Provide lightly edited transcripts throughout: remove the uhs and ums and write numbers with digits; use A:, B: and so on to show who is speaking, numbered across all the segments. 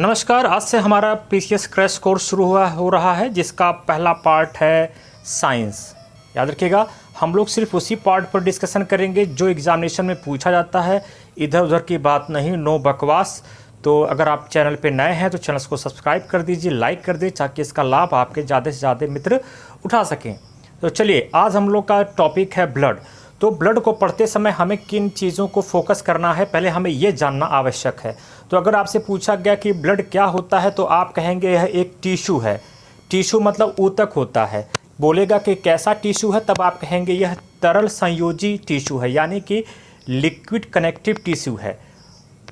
A: नमस्कार। आज से हमारा पीसीएस क्रैश कोर्स शुरू हो रहा है, जिसका पहला पार्ट है साइंस। याद रखिएगा, हम लोग सिर्फ उसी पार्ट पर डिस्कशन करेंगे जो एग्जामिनेशन में पूछा जाता है। इधर उधर की बात नहीं, नो बकवास। तो अगर आप चैनल पे नए हैं तो चैनल को सब्सक्राइब कर दीजिए, लाइक कर दीजिए, ताकि इसका लाभ आपके ज़्यादा से ज़्यादा मित्र उठा सकें। तो चलिए, आज हम लोग का टॉपिक है ब्लड। तो ब्लड को पढ़ते समय हमें किन चीज़ों को फोकस करना है, पहले हमें ये जानना आवश्यक है। तो अगर आपसे पूछा गया कि ब्लड क्या होता है, तो आप कहेंगे यह एक टिश्यू है। टिश्यू मतलब ऊतक होता है। बोलेगा कि कैसा टिश्यू है, तब आप कहेंगे यह तरल संयोजी टिश्यू है, यानी कि लिक्विड कनेक्टिव टिश्यू है।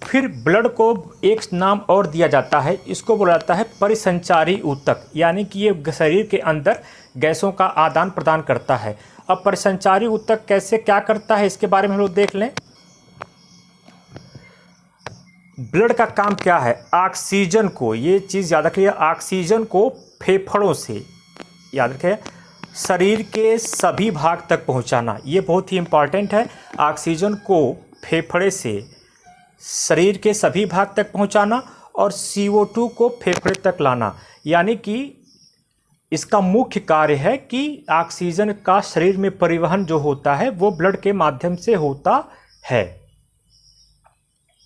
A: फिर ब्लड को एक नाम और दिया जाता है, इसको बोला जाता है परिसंचारी ऊतक, यानी कि ये शरीर के अंदर गैसों का आदान प्रदान करता है। अब परिसंचारी ऊतक कैसे क्या करता है, इसके बारे में हम लोग देख लें। ब्लड का काम क्या है? ऑक्सीजन को, ये चीज़ याद रखिए, ऑक्सीजन को फेफड़ों से, याद रखें, शरीर के सभी भाग तक पहुंचाना। ये बहुत ही इम्पॉर्टेंट है। ऑक्सीजन को फेफड़े से शरीर के सभी भाग तक पहुंचाना और CO2 को फेफड़े तक लाना, यानी कि इसका मुख्य कार्य है कि ऑक्सीजन का शरीर में परिवहन जो होता है वो ब्लड के माध्यम से होता है।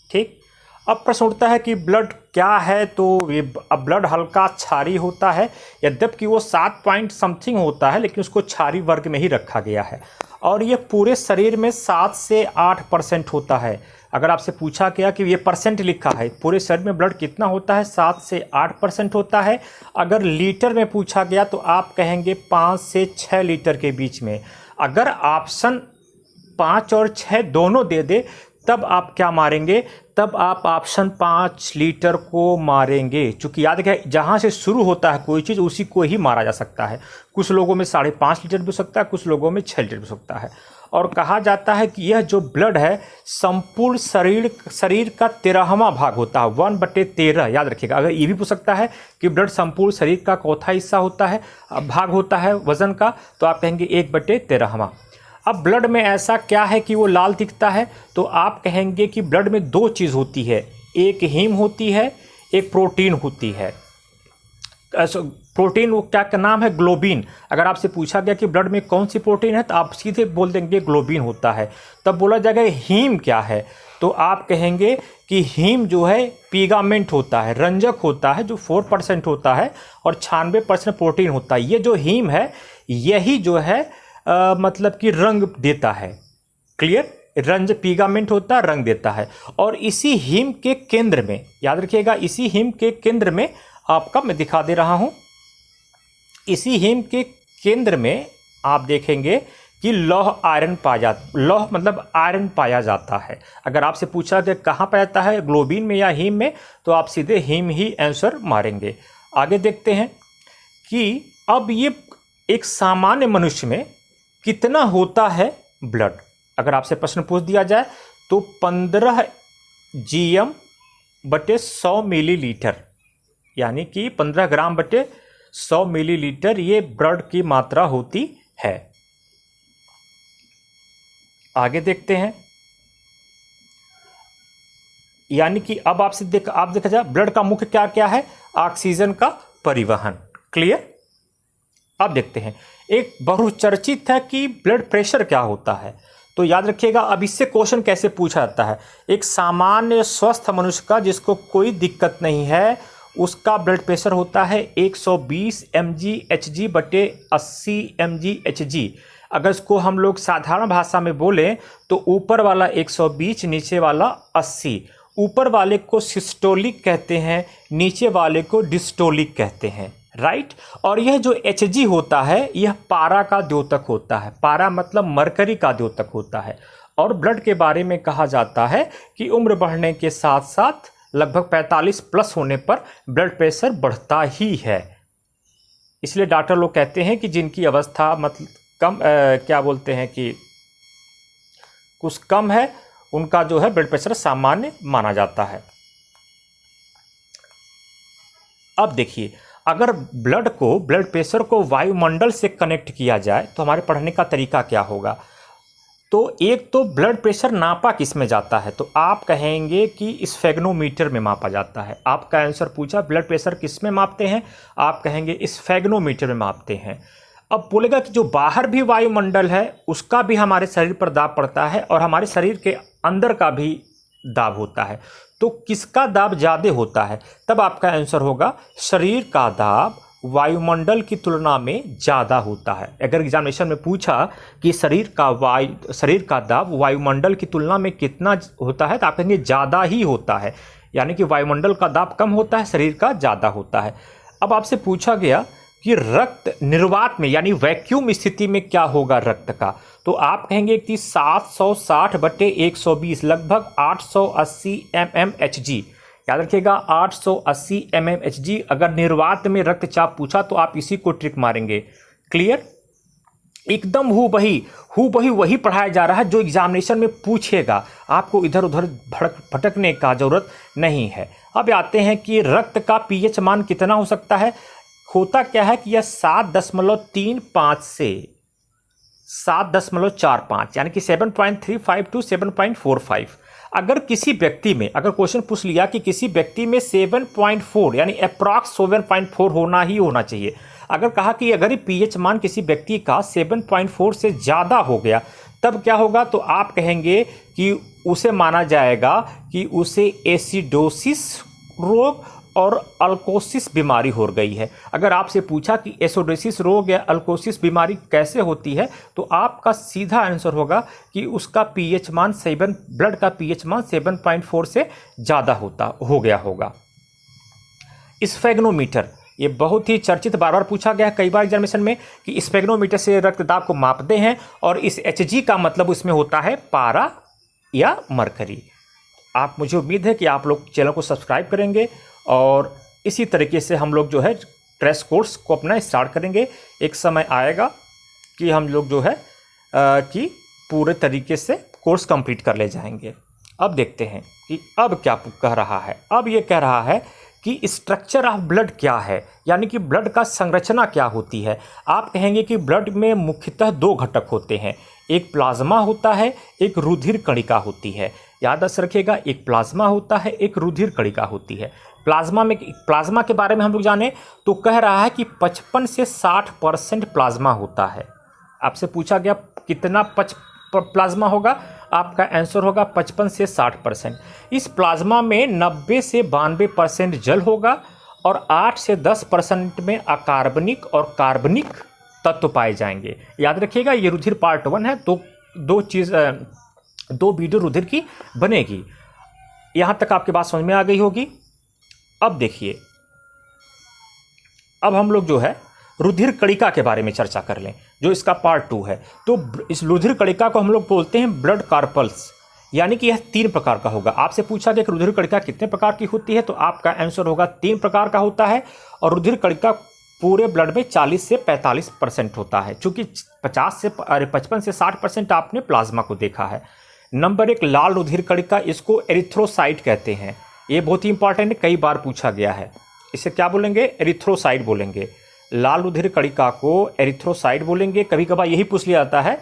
A: ठीक। अब प्रश्न उठता है कि ब्लड क्या है। तो ये ब्लड हल्का क्षारीय होता है, यद्यपि वो 7 पॉइंट समथिंग होता है, लेकिन उसको क्षारीय वर्ग में ही रखा गया है। और ये पूरे शरीर में 7 से 8% होता है। अगर आपसे पूछा गया कि ये परसेंट लिखा है, पूरे शरीर में ब्लड कितना होता है, 7 से 8% होता है। अगर लीटर में पूछा गया तो आप कहेंगे 5 से 6 लीटर के बीच में। अगर ऑप्शन 5 और 6 दोनों दे दे, तब आप क्या मारेंगे? तब आप ऑप्शन 5 लीटर को मारेंगे। चूँकि याद रखें, जहाँ से शुरू होता है कोई चीज़, उसी को ही मारा जा सकता है। कुछ लोगों में 5.5 लीटर भी हो सकता है, कुछ लोगों में 6 लीटर भी हो सकता है। और कहा जाता है कि यह जो ब्लड है संपूर्ण शरीर का 13वां भाग होता है, 1/13। याद रखिएगा, अगर ये भी पूछ सकता है कि ब्लड संपूर्ण शरीर का चौथा हिस्सा होता है, भाग होता है वजन का, तो आप कहेंगे 1/13वां। अब ब्लड में ऐसा क्या है कि वो लाल दिखता है? तो आप कहेंगे कि ब्लड में 2 चीज़ होती है, एक हीम होती है, एक प्रोटीन होती है। प्रोटीन वो क्या का नाम है? ग्लोबिन। अगर आपसे पूछा गया कि ब्लड में कौन सी प्रोटीन है, तो आप सीधे बोल देंगे ग्लोबिन होता है। तब बोला जाएगा हीम क्या है, तो आप कहेंगे कि हीम जो है पिगामेंट होता है, रंजक होता है, जो 4% होता है और 96% प्रोटीन होता है। ये जो हीम है, यही जो है मतलब कि रंग देता है। क्लियर? रंज पिगामेंट होता है, रंग देता है। और इसी हीम के केंद्र में, याद रखिएगा, इसी हीम के केंद्र में आपका मैं दिखा दे रहा हूं, इसी हीम के केंद्र में आप देखेंगे कि लौह आयरन पाया जाता, लौह मतलब आयरन पाया जाता है। अगर आपसे पूछा कि कहाँ पाया जाता है, ग्लोबिन में या हीम में, तो आप सीधे हीम ही आंसर मारेंगे। आगे देखते हैं कि अब ये एक सामान्य मनुष्य में कितना होता है ब्लड। अगर आपसे प्रश्न पूछ दिया जाए तो 15 GM/100 मिलीलीटर, यानी कि 15 ग्राम/100 मिलीलीटर ये ब्लड की मात्रा होती है। आगे देखते हैं, यानी कि अब आप देखा जाए ब्लड का मुख्य क्या क्या है? ऑक्सीजन का परिवहन। क्लियर? अब देखते हैं, एक बहुचर्चित है कि ब्लड प्रेशर क्या होता है। तो याद रखिएगा, अब इससे क्वेश्चन कैसे पूछा जाता है। एक सामान्य स्वस्थ मनुष्य का, जिसको कोई दिक्कत नहीं है, उसका ब्लड प्रेशर होता है 120 mg/Hg/80 mg/Hg। अगर इसको हम लोग साधारण भाषा में बोलें तो ऊपर वाला 120, नीचे वाला 80। ऊपर वाले को सिस्टोलिक कहते हैं, नीचे वाले को डिस्टोलिक कहते हैं। राइट? और यह जो Hg होता है, यह पारा का द्योतक होता है। पारा मतलब मरकरी का द्योतक होता है। और ब्लड के बारे में कहा जाता है कि उम्र बढ़ने के साथ साथ लगभग 45+ होने पर ब्लड प्रेशर बढ़ता ही है। इसलिए डॉक्टर लोग कहते हैं कि जिनकी अवस्था मतलब कम क्या बोलते हैं कि कुछ कम है, उनका जो है ब्लड प्रेशर सामान्य माना जाता है। अब देखिए, अगर ब्लड प्रेशर को वायुमंडल से कनेक्ट किया जाए तो हमारे पढ़ने का तरीका क्या होगा। तो एक तो ब्लड प्रेशर नापा किस में जाता है, तो आप कहेंगे कि स्फेग्नोमीटर में मापा जाता है। आपका आंसर पूछा ब्लड प्रेशर किस में मापते हैं, आप कहेंगे स्फेग्नोमीटर में मापते हैं। अब बोलेगा कि जो बाहर भी वायुमंडल है उसका भी हमारे शरीर पर दाब पड़ता है और हमारे शरीर के अंदर का भी दाब होता है, तो किसका दाब ज़्यादा होता है, तब आपका आंसर होगा शरीर का दाब वायुमंडल की तुलना में ज़्यादा होता है। अगर एग्जामिनेशन में पूछा कि शरीर का दाब वायुमंडल की तुलना में कितना होता है, तो आप कहेंगे ज़्यादा ही होता है, यानी कि वायुमंडल का दाब कम होता है, शरीर का ज़्यादा होता है। अब आपसे पूछा गया कि रक्त निर्वात में यानी वैक्यूम स्थिति में क्या होगा रक्त का, तो आप कहेंगे कि 760/120 लगभग 880 mmHg। याद रखिएगा 880 mmHg। अगर निर्वात में रक्तचाप पूछा तो आप इसी को ट्रिक मारेंगे। क्लियर? एकदम हूबही वही पढ़ाया जा रहा है जो एग्जामिनेशन में पूछेगा, आपको इधर उधर भटकने का जरूरत नहीं है। अब आते हैं कि रक्त का पीएच मान कितना हो सकता है। होता क्या है कि यह 7.35 से 7.45 यानी कि 7.35 to 7.45। अगर किसी व्यक्ति में, अगर क्वेश्चन पूछ लिया कि किसी व्यक्ति में 7.4 यानी अप्रॉक्स 7.4 होना ही होना चाहिए, अगर कहा कि अगर ये पीएच मान किसी व्यक्ति का 7.4 से ज़्यादा हो गया तब क्या होगा, तो आप कहेंगे कि उसे माना जाएगा कि उसे एसिडोसिस रोग और अल्कोसिस बीमारी हो गई है। अगर आपसे पूछा कि एसिडोसिस रोग या अल्कोसिस बीमारी कैसे होती है, तो आपका सीधा आंसर होगा कि उसका पीएच मान ब्लड का पीएच मान 7.4 से ज़्यादा हो गया होगा। स्फेग्नोमीटर, ये बहुत ही चर्चित, बार बार पूछा गया है कई बार एग्जामिनेशन में कि स्फेग्नोमीटर से रक्तदाब को मापते हैं, और इस Hg का मतलब उसमें होता है पारा या मरकरी। आप, मुझे उम्मीद है कि आप लोग चैनल को सब्सक्राइब करेंगे और इसी तरीके से हम लोग जो है क्रैश कोर्स को अपना स्टार्ट करेंगे। एक समय आएगा कि हम लोग जो है कि पूरे तरीके से कोर्स कंप्लीट कर ले जाएंगे। अब देखते हैं कि अब क्या कह रहा है। अब ये कह रहा है कि स्ट्रक्चर ऑफ ब्लड क्या है, यानी कि ब्लड का संरचना क्या होती है। आप कहेंगे कि ब्लड में मुख्यतः 2 घटक होते हैं, एक प्लाज्मा होता है, एक रुधिर कणिका होती है। याद रखिएगा, एक प्लाज्मा होता है, एक रुधिर कणिका होती है। प्लाज्मा के बारे में हम लोग जाने तो कह रहा है कि 55 से 60% प्लाज्मा होता है। आपसे पूछा गया कितना प्लाज्मा होगा, आपका आंसर होगा 55 से 60%। इस प्लाज्मा में 90 से 92% जल होगा और 8 से 10% में अकार्बनिक और कार्बनिक तत्व पाए जाएंगे। याद रखिएगा, ये रुधिर पार्ट 1 है, तो दो वीडियो रुधिर की बनेगी। यहाँ तक आपकी बात समझ में आ गई होगी। अब देखिए, अब हम लोग जो है रुधिर कणिका के बारे में चर्चा कर लें, जो इसका पार्ट 2 है। तो इस रुधिर कणिका को हम लोग बोलते हैं ब्लड कार्पल्स, यानी कि यह 3 प्रकार का होगा। आपसे पूछा गया कि रुधिर कणिका कितने प्रकार की होती है, तो आपका आंसर होगा 3 प्रकार का होता है। और रुधिर कणिका पूरे ब्लड में 40 से 45% होता है, चूंकि 55 से 60% आपने प्लाज्मा को देखा है। नंबर 1 लाल रुधिर कणिका, इसको एरिथ्रोसाइट कहते हैं। ये बहुत ही इंपॉर्टेंट है, कई बार पूछा गया है। इसे क्या बोलेंगे? एरिथ्रोसाइट बोलेंगे। लाल रुधिर कणिका को एरिथ्रोसाइट बोलेंगे। कभी कभार यही पूछ लिया जाता है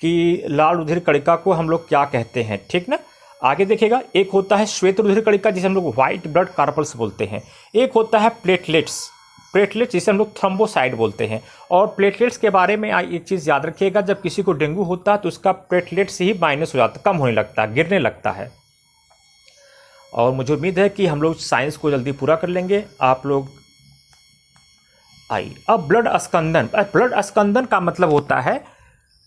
A: कि लाल रुधिर कणिका को हम लोग क्या कहते हैं, ठीक ना। आगे देखिएगा, एक होता है श्वेत रुधिर कणिका जिसे हम लोग व्हाइट ब्लड कार्पल्स बोलते हैं। एक होता है प्लेटलेट्स जिसे हम लोग थ्रोम्बोसाइट बोलते हैं। और प्लेटलेट्स के बारे में एक चीज़ याद रखिएगा, जब किसी को डेंगू होता है तो उसका प्लेटलेट्स ही माइनस हो जाता है, कम होने लगता है, गिरने लगता है। और मुझे उम्मीद है कि हम लोग साइंस को जल्दी पूरा कर लेंगे। आप लोग आइए, अब ब्लड स्कंदन। ब्लड स्कंदन का मतलब होता है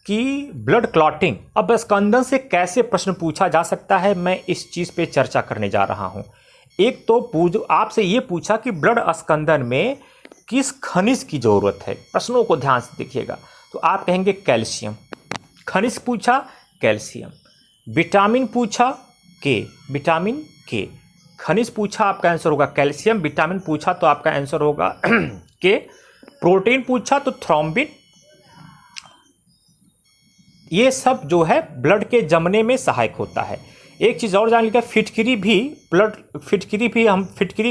A: कि ब्लड क्लॉटिंग। अब स्कंदन से कैसे प्रश्न पूछा जा सकता है, मैं इस चीज़ पे चर्चा करने जा रहा हूँ। एक तो आपसे ये पूछा कि ब्लड स्कंदन में किस खनिज की ज़रूरत है। प्रश्नों को ध्यान से देखिएगा, तो आप कहेंगे कैल्शियम। खनिज पूछा कैल्शियम, विटामिन पूछा विटामिन के। खनिज पूछा आपका आंसर होगा कैल्शियम, विटामिन पूछा तो आपका आंसर होगा के, प्रोटीन पूछा तो थ्रोम्बिन। ये सब जो है ब्लड के जमने में सहायक होता है। एक चीज़ और जान लीजिए, फिटकरी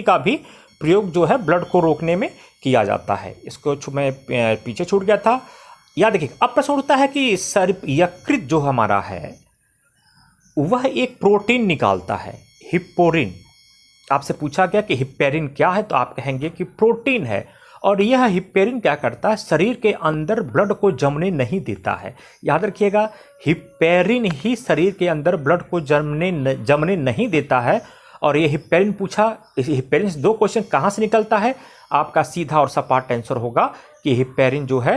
A: का भी प्रयोग जो है ब्लड को रोकने में किया जाता है। इसको मैं पीछे छूट गया था। याद रखिए। अब प्रश्न उठता है कि यकृत जो हमारा है वह एक प्रोटीन निकालता है, हिप्पोरिन। आपसे पूछा गया कि हिप्पेरिन क्या है, तो आप कहेंगे कि प्रोटीन है। और यह हिप्पेरिन क्या करता है, शरीर के अंदर ब्लड को जमने नहीं देता है। याद रखिएगा, हिप्पेरिन ही शरीर के अंदर ब्लड को जमने नहीं देता है। और ये हिप्पेरिन पूछा, इस हिप्पेरिन से 2 क्वेश्चन कहाँ से निकलता है, आपका सीधा और सपाट आंसर होगा कि हिप्पेरिन जो है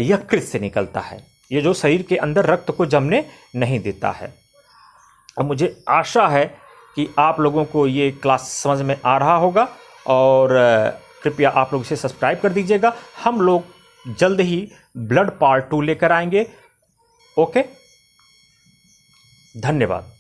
A: यकृत से निकलता है, ये जो शरीर के अंदर रक्त को जमने नहीं देता है। अब मुझे आशा है कि आप लोगों को ये क्लास समझ में आ रहा होगा, और कृपया आप लोग इसे सब्सक्राइब कर दीजिएगा। हम लोग जल्द ही ब्लड पार्ट 2 लेकर आएंगे। ओके, धन्यवाद।